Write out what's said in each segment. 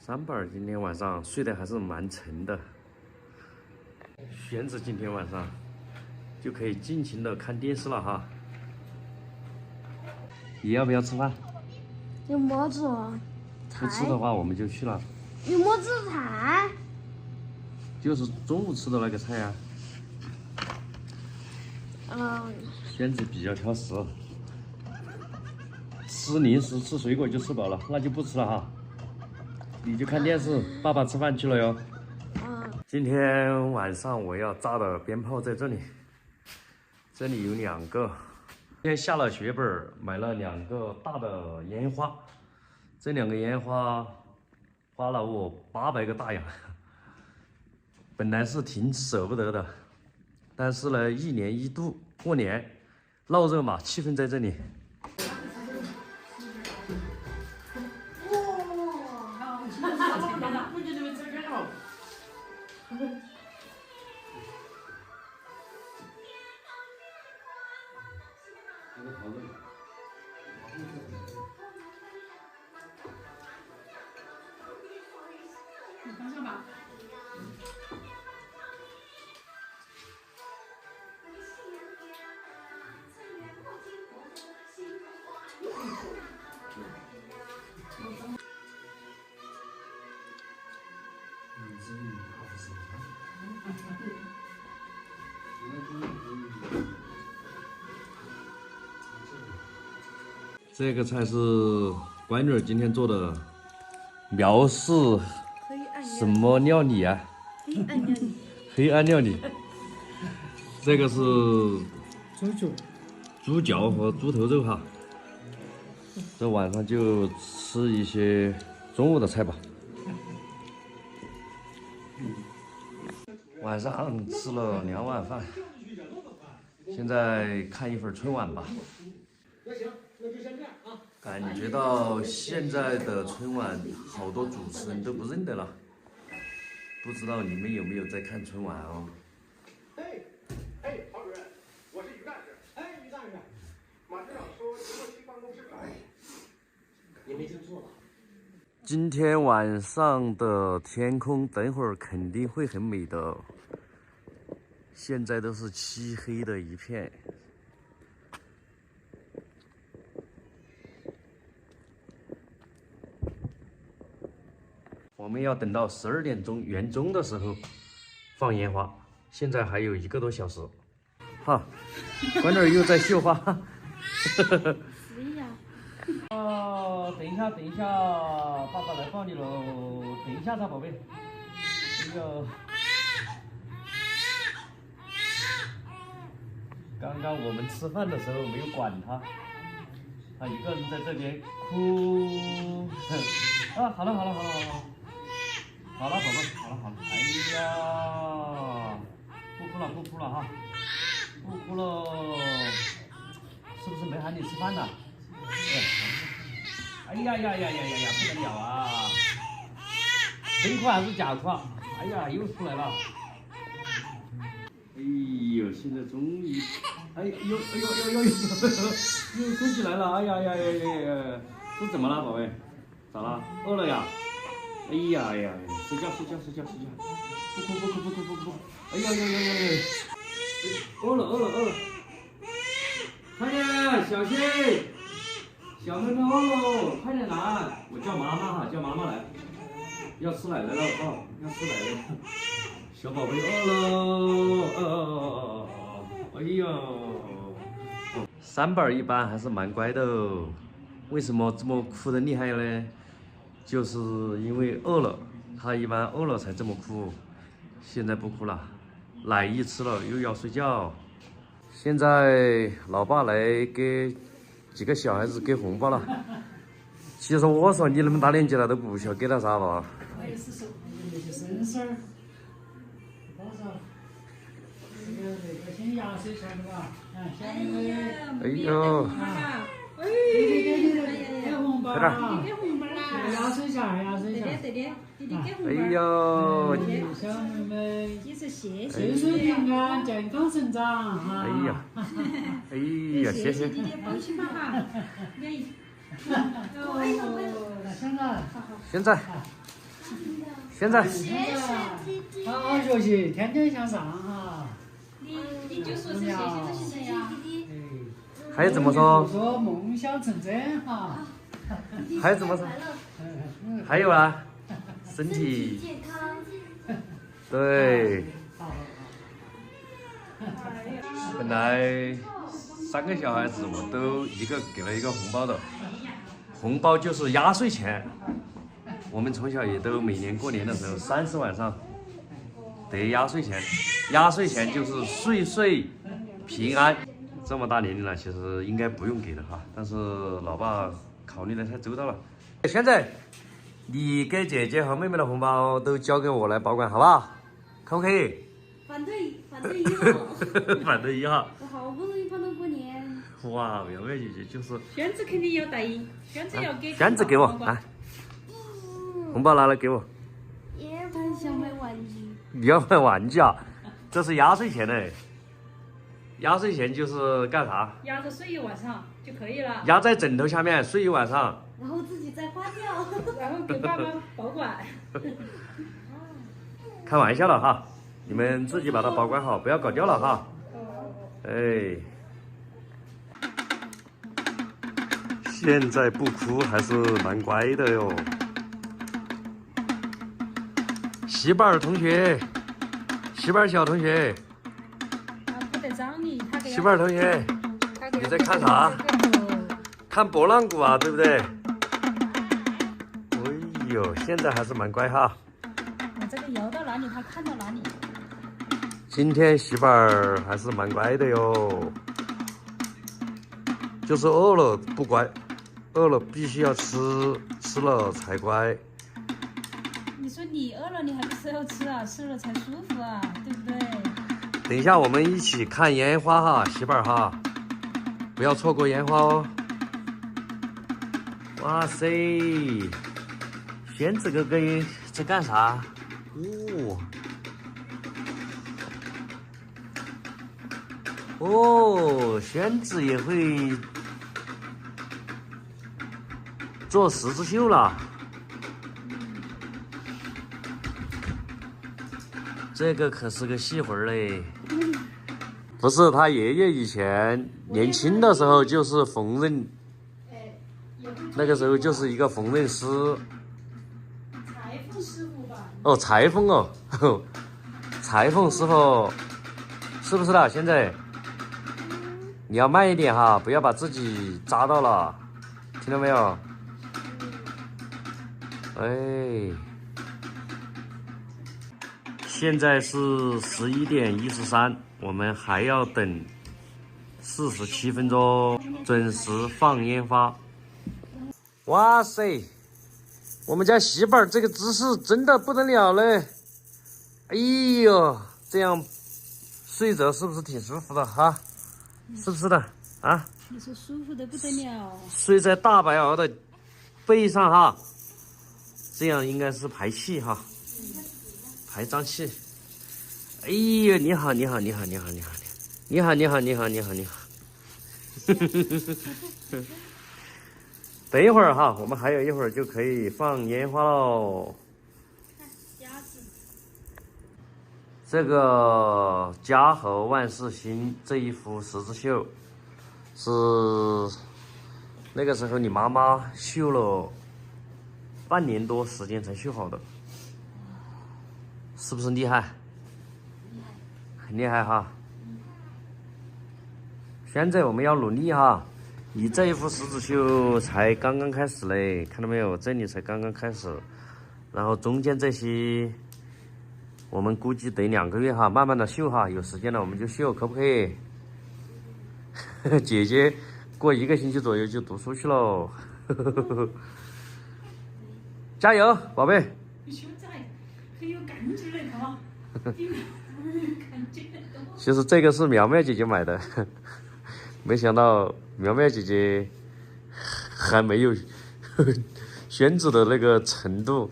三宝儿今天晚上睡得还是蛮沉的，玄子今天晚上就可以尽情的看电视了哈。你要不要吃饭？有么子不吃的话我们就去了。有么子菜？就是中午吃的那个菜呀。玄子比较挑食，吃零食吃水果就吃饱了，那就不吃了哈。你就看电视，爸爸吃饭去了哟。今天晚上我要炸的鞭炮在这里，这里有2个。今天下了血本，买了2个大的烟花，这2个烟花花了我800个大洋。本来是挺舍不得的，但是呢，1年1度过年闹热嘛，气氛在这里。你等下吧。这个菜是乖女儿今天做的，苗氏什么料理啊？黑暗料理。黑暗料理。这个是猪脚和猪头肉哈。这晚上就吃一些中午的菜吧。晚上吃了2碗饭，现在看一会儿春晚吧。感觉到现在的春晚好多主持人都不认得了，不知道你们有没有在看春晚哦？曹主任，我是于干事。于干事，马市长说直播区办公室来，你没听错吧？今天晚上的天空等会儿肯定会很美的，现在都是漆黑的一片。我们要等到12点钟圆钟的时候放烟花，现在还有1个多小时。哈，关这儿又在绣花。等一下，爸爸来抱你喽！等一下，宝贝。哎呦，刚刚我们吃饭的时候没有管他，他一个人在这边哭。好了，好了，宝贝，好了。哎呀，不哭了哈，不哭了，是不是没喊你吃饭呢？哎呀，不得了啊！真哭还是假哭啊？哎呀，又出来了。哎呦，现在终于，又哭起来了！哎呀，这怎么了，宝贝？咋了？饿了呀？哎呀，睡觉，不哭！哎呀，饿了，快点，小心，小妹妹饿了，快点来，我叫妈妈哈，叫妈妈来，要吃奶奶了啊，小宝贝饿了，哎呀，三宝一般还是蛮乖的哦，为什么这么哭得厉害呢？就是因为饿了，他一般饿了才这么哭，现在不哭了，奶一吃了又要睡觉。现在老爸来给几个小孩子给红包了。其实我说你那么大年纪了都不晓得给他啥吧？我也是说那些生事儿，多少？那个先压岁钱是吧？小妹妹。哎呦！给红包啊！给红包啦！压岁钱。对的，弟弟给红包。哎呦！小妹妹，你是谢谢。岁岁平安，健康成长啊！哎呀，谢谢。弟弟抱起嘛哈，愿意。哦，那现在。现在。现在好好学习，天天向上哈。你就说声谢谢就行了呀。还有怎么说？说梦想成真哈。还有怎么说？还有啊，身体健康。对。好。本来3个小孩子我都一个给了一个红包的，红包就是压岁钱。我们从小也都每年过年的时候30晚上得压岁钱，压岁钱就是岁岁平安。这么大年龄了，其实应该不用给的哈，但是老爸考虑的太周到了。现在你给姐姐和妹妹的红包都交给我来保管，好不好？可不可以？反对1号。反对1号。我好不容易帮他过年。哇，苗苗姐姐就是宣子肯定要答应，宣子要给。宣子给我来，红包拿来给我。也很想买玩具。你要买玩具啊？这是压岁钱嘞。压岁钱就是干啥？压着睡一晚上就可以了。压在枕头下面睡一晚上，然后自己再花掉，然后给爸妈保管。开玩笑了哈，你们自己把它保管好，不要搞掉了哈。哎，现在不哭还是蛮乖的哟。西巴尔同学，西巴尔小同学，不得长你，他给。西巴尔同学，你在看啥？看拨浪鼓啊，对不对？哎呦，现在还是蛮乖哈。我这个摇到哪里，他看到哪里。今天媳妇儿还是蛮乖的哟，就是饿了不乖，饿了必须要吃，吃了才乖。你说你饿了，你还不是要吃啊？吃了才舒服啊，对不对？等一下我们一起看烟花哈，媳妇儿哈，不要错过烟花哦。哇塞，宣子哥哥在干啥？哦，宣子也会做十字绣了。这个可是个细活儿嘞。不是，他爷爷以前年轻的时候就是缝纫，那个时候就是一个缝纫师。裁缝师傅吧？哦，裁缝哦，裁缝师傅，是不是啦？现在你要慢一点哈，不要把自己扎到了，听到没有？哎，现在是11点13，我们还要等47分钟，准时放烟花。哇塞，我们家媳妇儿这个姿势真的不得了嘞！哎呦，这样睡着是不是挺舒服的哈？是不是的啊？你说舒服的不得了。睡在大白鹅的背上哈，这样应该是排气哈，排脏气。哎呦，你好，你好，你好，你好，你好，你好，你好，你好，你好，你好。等一会儿哈，我们还有一会儿就可以放烟花喽。这个家和万事兴这一幅十字绣是那个时候你妈妈绣了半年多时间才绣好的，是不是厉害？很厉害哈！现在我们要努力哈，你这一幅十字绣才刚刚开始嘞，看到没有？这里才刚刚开始，然后中间这些我们估计得2个月哈，慢慢的绣哈，有时间了我们就绣，可不可以？姐姐过1个星期左右就读书去喽，加油，宝贝！现在很有感觉的哈，感觉。其实这个是苗苗姐姐买的，没想到苗苗姐姐还没有宣子的那个程度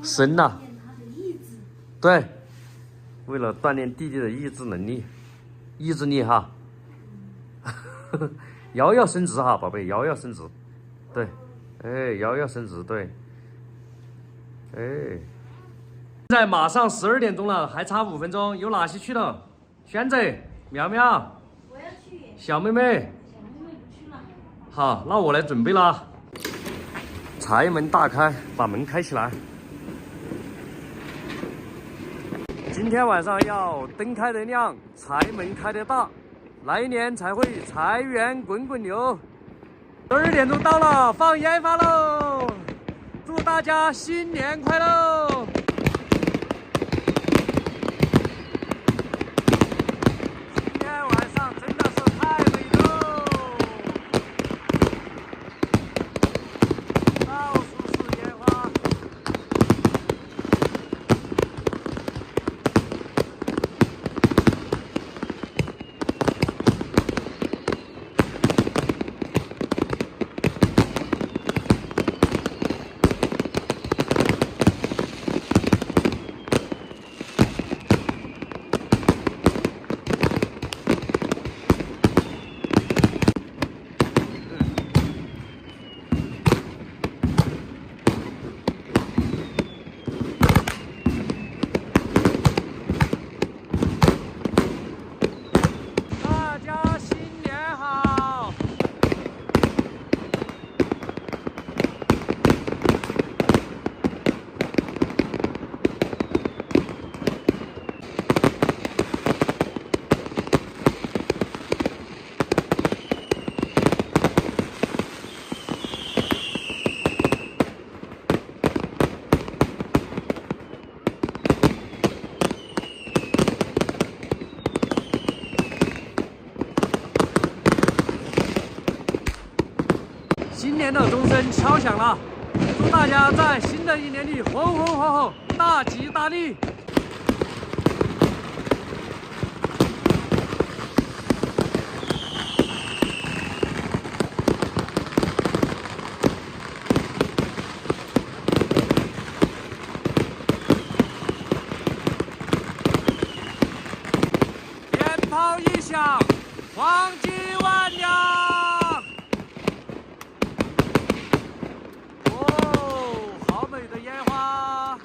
深呐。对，为了锻炼弟弟的意志能力、意志力哈，腰要伸直哈，宝贝，腰要伸直，对，哎，腰要伸直，对，哎，现在马上12点钟了，还差5分钟，有哪些去了？轩子、苗苗，我要去。小妹妹，小妹妹不去了。好，那我来准备啦。柴门大开，把门开起来。今天晚上要灯开得亮，财门开得大，来年才会财源滚滚流。12点钟到了，放烟花喽！祝大家新年快乐！今天晚上真的是太美喽！到处是烟花。大家新年好！新年的钟声敲响了，祝大家在新的一年里红红火火，大吉大利！鞭炮一响，黄金万两！哦，好美的烟花！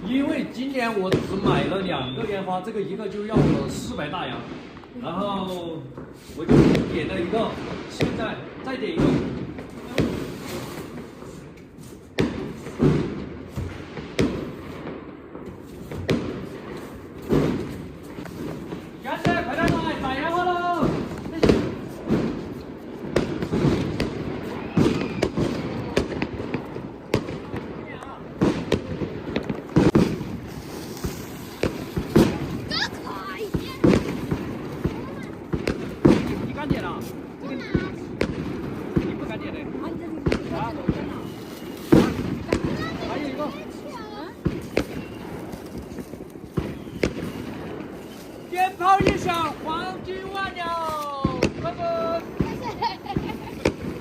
因为今年我只买了2个烟花，这个一个就要了400大洋，然后我就点了一个，现在再点一个。现在快点来打烟花喽！你敢点了？这个你不敢点的。啊？还有一个。鞭炮一响，黄金万两！快点，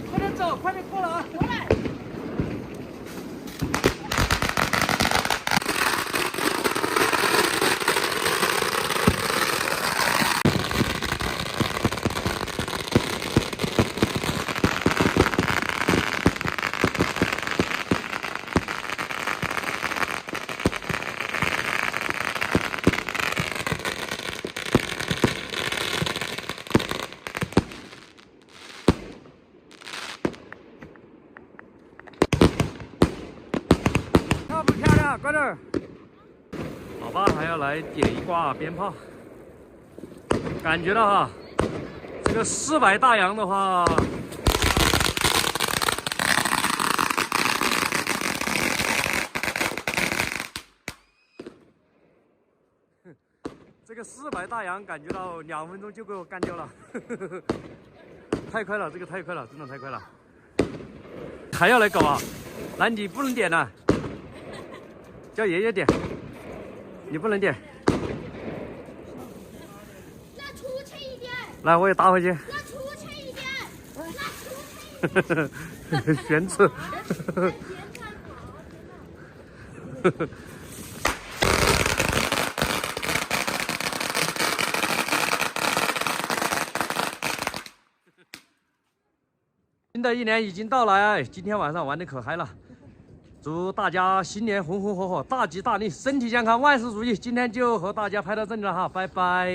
快点走，快点过来啊！过来。漂不漂亮？快点儿！老爸还要来点一挂鞭炮，感觉到哈，这个400大洋的话，这个400大洋感觉到2分钟就给我干掉了，太快了，这个太快了，真的太快了。还要来搞啊？来，你不能点了，叫爷爷点，你不能点。那出去一点，来，我也打回去。那出去一点，那出去一点。宣纸。新的一年已经到来，今天晚上玩的可嗨了。祝大家新年红红火火，大吉大利，身体健康，万事如意。今天就和大家拍到这里了哈，拜拜。